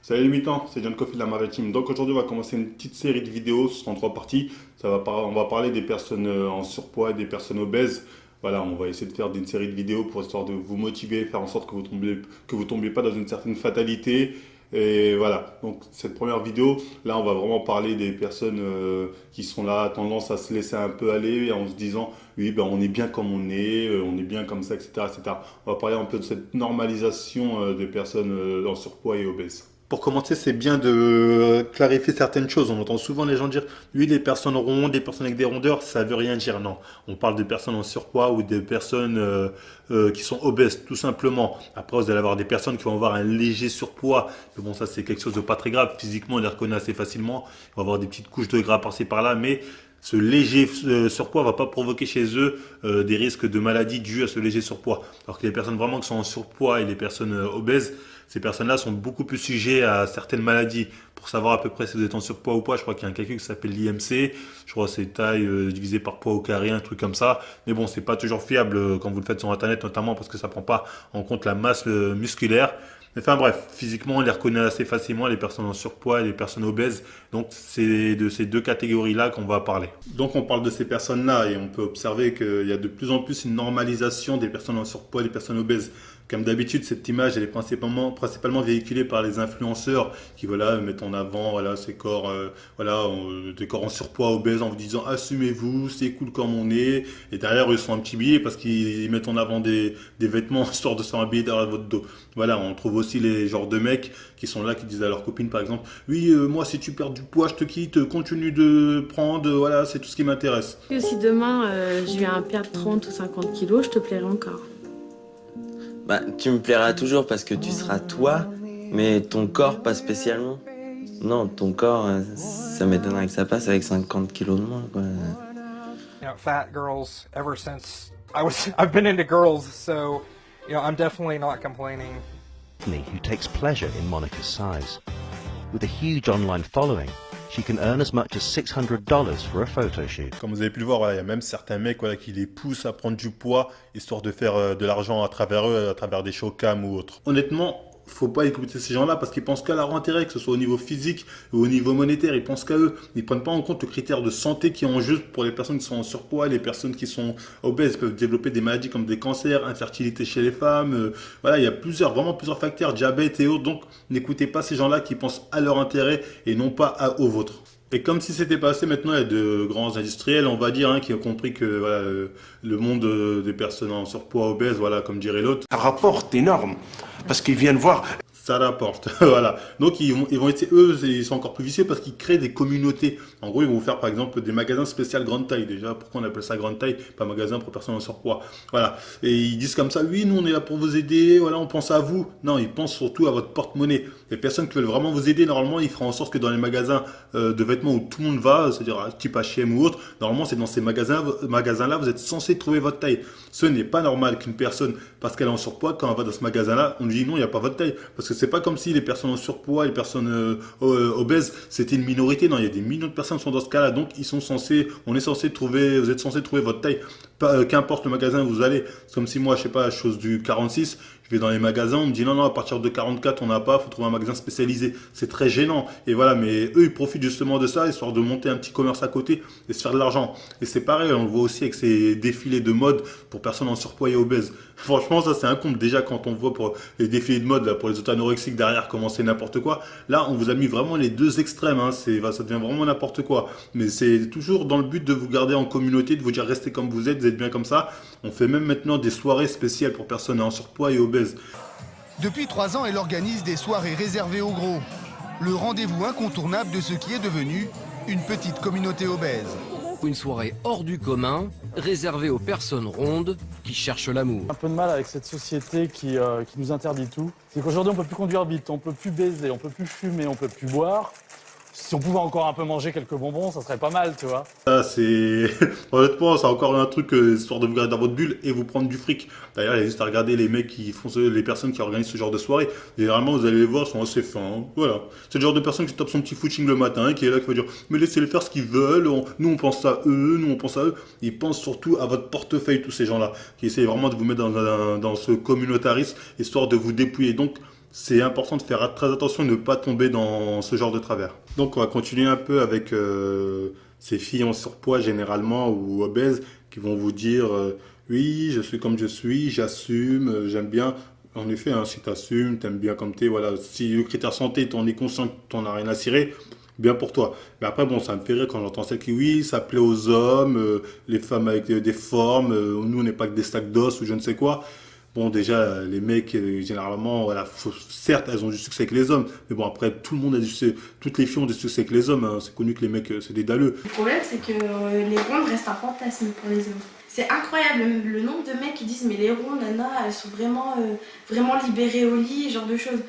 Salut les militants, c'est John Coffey de la Maritime. Donc aujourd'hui on va commencer une petite série de vidéos, ce sont trois parties. On va parler des personnes en surpoids et des personnes obèses. Voilà, on va essayer de faire une série de vidéos pour histoire de vous motiver, faire en sorte que vous tombiez pas dans une certaine fatalité. Et voilà, donc cette première vidéo, là on va vraiment parler des personnes qui sont là, tendance à se laisser un peu aller en se disant oui ben on est bien comme on est bien comme ça, etc., etc. On va parler un peu de cette normalisation des personnes en surpoids et obèses. Pour commencer, c'est bien de clarifier certaines choses. On entend souvent les gens dire, oui, les personnes rondes, les personnes avec des rondeurs, ça veut rien dire. Non, on parle de personnes en surpoids ou des personnes qui sont obèses, tout simplement. Après, vous allez avoir des personnes qui vont avoir un léger surpoids. Mais bon, ça, c'est quelque chose de pas très grave. Physiquement, on les reconnaît assez facilement. Ils vont avoir des petites couches de gras par-ci par-là, mais ce léger surpoids va pas provoquer chez eux des risques de maladies dus à ce léger surpoids. Alors que les personnes vraiment qui sont en surpoids et les personnes obèses, ces personnes-là sont beaucoup plus sujets à certaines maladies. Pour savoir à peu près si vous êtes en surpoids ou pas, je crois qu'il y a un calcul qui s'appelle l'IMC. Je crois que c'est taille divisé par poids au carré, un truc comme ça. Mais bon, c'est pas toujours fiable quand vous le faites sur Internet, notamment parce que ça prend pas en compte la masse musculaire. Enfin bref, physiquement, on les reconnaît assez facilement, les personnes en surpoids et les personnes obèses. Donc c'est de ces deux catégories-là qu'on va parler. Donc on parle de ces personnes-là et on peut observer qu'il y a de plus en plus une normalisation des personnes en surpoids et des personnes obèses. Comme d'habitude, cette image elle est principalement véhiculée par les influenceurs qui voilà, mettent en avant voilà, ces corps, des corps en surpoids, obèses, en vous disant assumez-vous, c'est cool comme on est. Et derrière, ils sont un petit billet parce qu'ils mettent en avant des vêtements histoire de se faire un billet derrière votre dos. Voilà, on trouve aussi les genres de mecs qui sont là, qui disent à leur copine par exemple, oui, moi si tu perds du poids, je te quitte, continue de prendre, voilà, c'est tout ce qui m'intéresse. Et si demain je viens à perdre 30 ou 50 kilos, je te plairai encore. Bah, tu me plairas toujours parce que tu seras toi, mais ton corps pas spécialement. Non, ton corps, ça m'étonnerait que ça passe avec 50 kilos de moins, quoi. You know, fat girls ever since I've been into girls, so I'm definitely not complaining. Who takes pleasure in Monica's size. With a huge online following, she can earn as much as $600 for a photo shoot. Comme vous avez pu le voir, voilà, il y a même certains mecs voilà, qui les poussent à prendre du poids, histoire de faire de l'argent à travers eux, à travers des showcams ou autres. Honnêtement, faut pas écouter ces gens-là parce qu'ils pensent qu'à leur intérêt, que ce soit au niveau physique ou au niveau monétaire, ils pensent qu'à eux. Ils prennent pas en compte le critère de santé qui est en jeu pour les personnes qui sont en surpoids, les personnes qui sont obèses peuvent développer des maladies comme des cancers, infertilité chez les femmes. Voilà, il y a vraiment plusieurs facteurs, diabète et autres. Donc, n'écoutez pas ces gens-là qui pensent à leur intérêt et non pas au vôtre. Et comme si c'était pas assez, maintenant il y a de grands industriels, on va dire, qui ont compris que voilà, le monde des personnes en surpoids obèses, voilà, comme dirait l'autre, Ça rapporte énorme parce qu'ils viennent voir. ça rapporte. Voilà. Donc ils vont essayer, eux, ils sont encore plus vicieux parce qu'ils créent des communautés. En gros, ils vont vous faire par exemple des magasins spécial grande taille. Déjà, pourquoi on appelle ça grande taille, pas magasin pour personnes en surpoids. Voilà. Et ils disent comme ça, oui, nous on est là pour vous aider, voilà, on pense à vous. Non, ils pensent surtout à votre porte-monnaie. Les personnes qui veulent vraiment vous aider, normalement, ils feront en sorte que dans les magasins de vêtements où tout le monde va, c'est-à-dire type H&M ou autre, normalement c'est dans ces magasins-là, vous êtes censé trouver votre taille. Ce n'est pas normal qu'une personne, parce qu'elle est en surpoids, quand elle va dans ce magasin-là, on lui dit non, il n'y a pas votre taille. Parce que c'est pas comme si les personnes en surpoids, les personnes obèses, c'était une minorité. Non, il y a des millions de personnes qui sont dans ce cas-là. Donc, vous êtes censé trouver votre taille. Qu'importe le magasin où vous allez. C'est comme si moi, je sais pas, chose du 46, je vais dans les magasins, on me dit non, à partir de 44, on n'a pas, faut trouver un magasin spécialisé. C'est très gênant. Et voilà, mais eux, ils profitent justement de ça, histoire de monter un petit commerce à côté et se faire de l'argent. Et c'est pareil, on le voit aussi avec ces défilés de mode pour personnes en surpoids et obèses. Franchement, ça, c'est un compte. Déjà, quand on voit pour les défilés de mode, là, pour les autres anorexiques derrière commencer n'importe quoi, là, on vous a mis vraiment les deux extrêmes, ça devient vraiment n'importe quoi. Mais c'est toujours dans le but de vous garder en communauté, de vous dire restez comme vous êtes bien comme ça. On fait même maintenant des soirées spéciales pour personnes en surpoids et obèses. Depuis 3 ans, elle organise des soirées réservées aux gros. Le rendez-vous incontournable de ce qui est devenu une petite communauté obèse. Une soirée hors du commun, réservée aux personnes rondes qui cherchent l'amour. Un peu de mal avec cette société qui nous interdit tout. C'est qu'aujourd'hui, on peut plus conduire vite, on peut plus baiser, on peut plus fumer, on peut plus boire. Si on pouvait encore un peu manger quelques bonbons, ça serait pas mal, tu vois. Ça, c'est... Honnêtement, c'est encore un truc, histoire de vous garder dans votre bulle et vous prendre du fric. D'ailleurs, il y a juste à regarder les mecs qui font les personnes qui organisent ce genre de soirée. Généralement, vous allez les voir, ils sont assez fins. Voilà. C'est le genre de personne qui tape son petit footing le matin, qui est là, qui va dire, mais laissez-les faire ce qu'ils veulent, nous on pense à eux, nous on pense à eux. Ils pensent surtout à votre portefeuille, tous ces gens-là, qui essayent vraiment de vous mettre dans ce communautarisme, histoire de vous dépouiller. Donc, c'est important de faire très attention et de ne pas tomber dans ce genre de travers. Donc on va continuer un peu avec ces filles en surpoids généralement ou obèses qui vont vous dire oui, je suis comme je suis, j'assume, j'aime bien. En effet, hein, si tu assumes, tu aimes bien comme tu es, voilà. Si le critère santé, tu en es conscient que tu n'en as rien à cirer, bien pour toi. Mais après, bon, ça me fait rire quand j'entends celle qui, oui, ça plaît aux hommes, les femmes avec des formes, nous on n'est pas que des stacks d'os ou je ne sais quoi. Bon, déjà, les mecs, généralement, voilà, certes, elles ont du succès avec les hommes, mais bon, après, tout le monde a du succès, toutes les filles ont du succès avec les hommes, hein. C'est connu que les mecs, c'est des dalleux. Le problème, c'est que les rondes restent un fantasme pour les hommes. C'est incroyable le nombre de mecs qui disent mais les rondes, Nana, elles sont vraiment libérées au lit, ce genre de choses.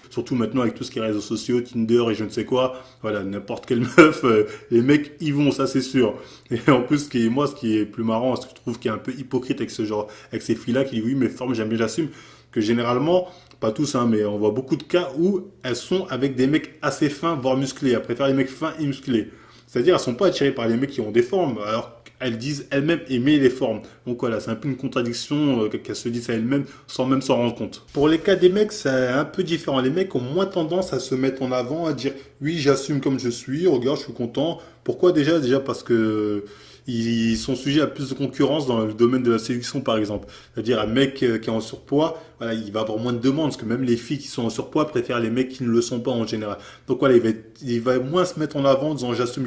Surtout maintenant avec tout ce qui est réseaux sociaux, Tinder et je ne sais quoi, voilà, n'importe quelle meuf, les mecs y vont, ça c'est sûr. Et en plus, ce qui est plus marrant, ce que je trouve qui est un peu hypocrite avec avec ces filles-là qui disent oui, mes formes, j'aime bien, j'assume, que généralement, pas tous, hein, mais on voit beaucoup de cas où elles sont avec des mecs assez fins, voire musclés. Elles préfèrent les mecs fins et musclés. C'est-à-dire, elles sont pas attirées par les mecs qui ont des formes, alors elles disent elles-mêmes aimer les formes. Donc voilà, c'est un peu une contradiction qu'elles se disent à elles-mêmes sans même s'en rendre compte. Pour les cas des mecs, c'est un peu différent. Les mecs ont moins tendance à se mettre en avant, à dire oui, j'assume comme je suis, regarde, je suis content. Pourquoi déjà parce que ils sont sujets à plus de concurrence dans le domaine de la séduction, par exemple. C'est-à-dire un mec qui est en surpoids, voilà, il va avoir moins de demandes, parce que même les filles qui sont en surpoids préfèrent les mecs qui ne le sont pas en général. Donc voilà, il va moins se mettre en avant en disant j'assume,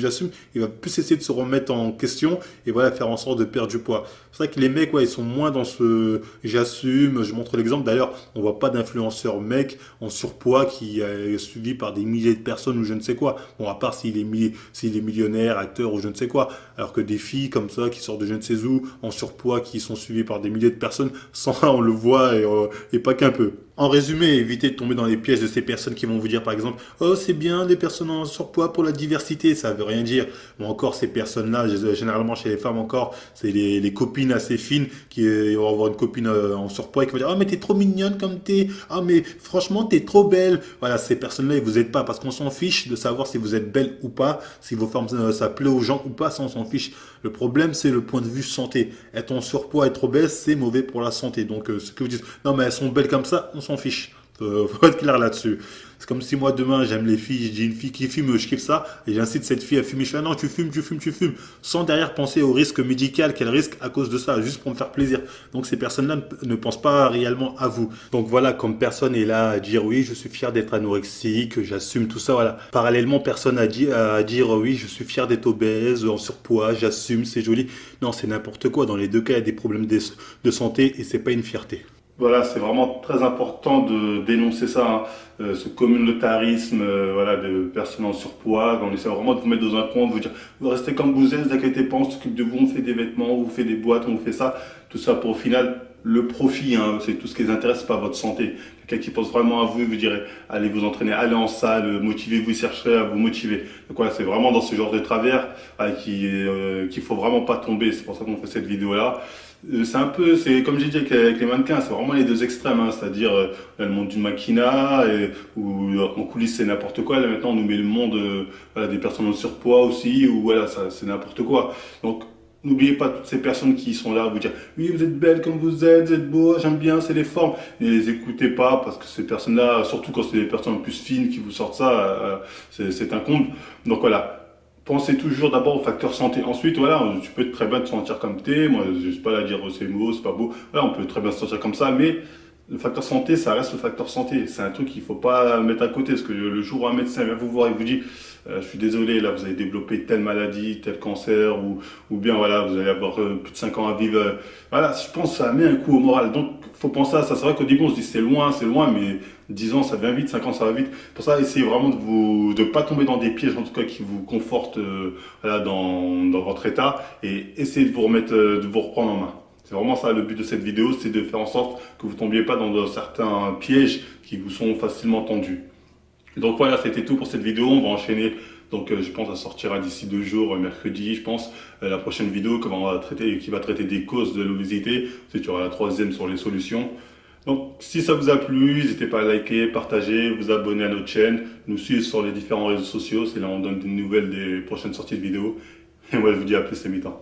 il va plus essayer de se remettre en question et voilà, faire en sorte de perdre du poids. C'est vrai que les mecs, ouais, ils sont moins dans ce j'assume, je montre l'exemple. D'ailleurs, on voit pas d'influenceur mec en surpoids qui est suivi par des milliers de personnes ou je ne sais quoi. Bon, à part s'il est millionnaire, acteur ou je ne sais quoi. Alors que des filles comme ça qui sortent de je ne sais où, en surpoids, qui sont suivies par des milliers de personnes, sans on le voit et pas qu'un peu. En résumé, évitez de tomber dans les pièges de ces personnes qui vont vous dire par exemple « Oh, c'est bien des personnes en surpoids pour la diversité », ça veut rien dire. Bon, encore ces personnes-là, généralement chez les femmes encore, c'est les copines assez fines qui vont avoir une copine en surpoids et qui vont dire « Oh, mais t'es trop mignonne comme t'es, ah, mais franchement, t'es trop belle ». Voilà, ces personnes-là, ils vous aident pas parce qu'on s'en fiche de savoir si vous êtes belle ou pas, si vos formes, ça plaît aux gens ou pas, ça on s'en fiche. Le problème, c'est le point de vue santé. Être en surpoids, être obèse, c'est mauvais pour la santé. Donc, ce que vous dites, non, mais elles sont belles comme ça, on s'en fiche. Faut être clair là-dessus. C'est comme si moi, demain, j'aime les filles, je dis une fille qui fume, je kiffe ça, et j'incite cette fille à fumer. Je fais, ah non, tu fumes, sans derrière penser au risque médical qu'elle risque à cause de ça, juste pour me faire plaisir. Donc, ces personnes-là ne pensent pas réellement à vous. Donc, voilà, comme personne est là à dire, oui, je suis fier d'être anorexique, j'assume tout ça, voilà. Parallèlement, personne à dire, oui, je suis fier d'être obèse, en surpoids, j'assume, c'est joli. Non, c'est n'importe quoi. Dans les deux cas, il y a des problèmes de santé et c'est pas une fierté. Voilà, c'est vraiment très important de dénoncer ça, hein, ce communautarisme voilà, de personnes en surpoids. On essaie vraiment de vous mettre dans un coin, de vous dire vous restez comme vous êtes, ne vous inquiétez pas, on s'occupe de vous, on fait des vêtements, on vous fait des boîtes, on vous fait ça. Tout ça pour au final le profit, hein, c'est tout ce qui les intéresse, pas votre santé. Quelqu'un qui pense vraiment à vous, vous dirait allez vous entraîner, allez en salle, motivez-vous, chercherez à vous motiver. Donc voilà, c'est vraiment dans ce genre de travers qu'il faut vraiment pas tomber. C'est pour ça qu'on fait cette vidéo-là. C'est comme j'ai dit avec les mannequins, c'est vraiment les deux extrêmes, hein, c'est-à-dire le monde du maquina, où en coulisses c'est n'importe quoi, là maintenant on nous met le monde voilà, des personnes en surpoids aussi, où voilà, c'est n'importe quoi. Donc n'oubliez pas toutes ces personnes qui sont là à vous dire « Oui, vous êtes belle comme vous êtes beau, j'aime bien, c'est les formes ». Ne les écoutez pas parce que ces personnes-là, surtout quand c'est des personnes plus fines qui vous sortent ça, c'est un comble. Donc voilà. Pensez toujours d'abord au facteur santé. Ensuite, voilà, tu peux très bien te sentir comme t'es. Moi, je suis pas là à dire c'est beau, c'est pas beau. Voilà, on peut très bien se sentir comme ça, mais le facteur santé, ça reste le facteur santé. C'est un truc qu'il faut pas mettre à côté, parce que le jour où un médecin vient vous voir et vous dit je suis désolé, là, vous avez développé telle maladie, tel cancer, ou bien voilà, vous allez avoir plus de 5 ans à vivre. Voilà, je pense que ça met un coup au moral. Donc, faut penser à ça. C'est vrai qu'au début, on se dit c'est loin, mais 10 ans, ça vient vite, 5 ans, ça va vite. Pour ça, essayez vraiment de pas tomber dans des pièges, en tout cas, qui vous confortent voilà, dans votre état, et essayez de vous reprendre en main. C'est vraiment ça le but de cette vidéo, c'est de faire en sorte que vous ne tombiez pas dans certains pièges qui vous sont facilement tendus. Donc voilà, c'était tout pour cette vidéo. On va enchaîner. Donc je pense que ça sortira d'ici 2 jours, mercredi, je pense. La prochaine vidéo qui va traiter des causes de l'obésité. Ensuite, il y aura la 3e sur les solutions. Donc si ça vous a plu, n'hésitez pas à liker, partager, vous abonner à notre chaîne, nous suivre sur les différents réseaux sociaux. C'est là où on donne des nouvelles des prochaines sorties de vidéos. Et moi je vous dis à plus les mi-temps.